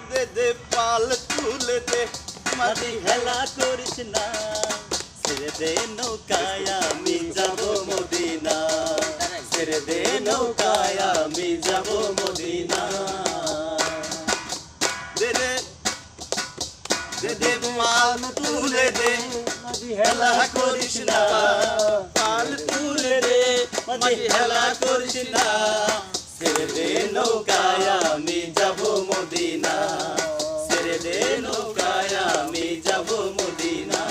দে দে পাল তুলে দে মাঝি হেলা করিস না ছেড়ে দে নৌকায় আমি যাব মদিনা ছেড়ে দে নৌকায় আমি যাব মদিনা দে দে দে দে পাল তুলে দে মাঝি হেলা করিস না পাল তুলে দে মাঝি হেলা করিস না ছেড়ে দে নৌকায় আমি যাব মদিনা ছেড়ে দে নৌকায় আমি যাব মদিনা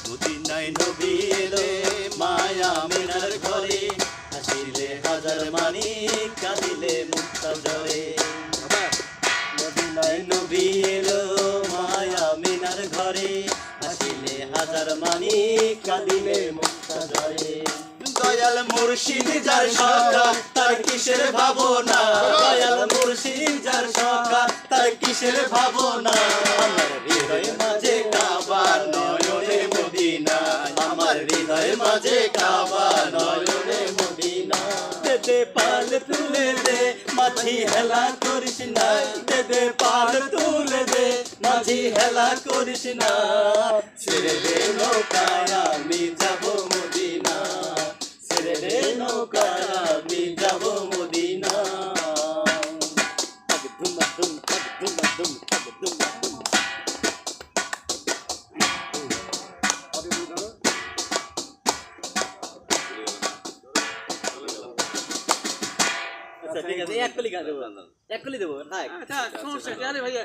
মদিনায় নবী এলো মায়া মিনার ঘরে হাসিলে হাজার মানি কাঁদিলে মুক্তা ঝরে মদিনায় নবী এলো মায়া মিনার ঘরে হাসিলে হাজার মানি কাঁদিলে মুক্তা ঝরে দয়াল মুর্শিদ যার সখা তার কিসের ভাবনা দয়াল মুর্শিদ যার সখা তার কিসের ভাবনা আমার হৃদয় মাঝে কাবা নয়নে মদিনা আমার হৃদয় মাঝে কাবা নয়নে মদিনা দে দে পাল তুলে দে মাঝি হেলা করিস না দে দে পাল তুলে দে মাঝি হেলা করিস না ছেড়ে দে নৌকায় আমি যাব মদিনা ছেড়ে দে নৌকায় আমি যাব মদিনা ধুম ধুম ধুম ধুম ধুম ধুম আচ্ছা ঠিক আছে এক কলি গান দেবো এক কলি দেবো সমস্যা কি? আরে ভাইয়া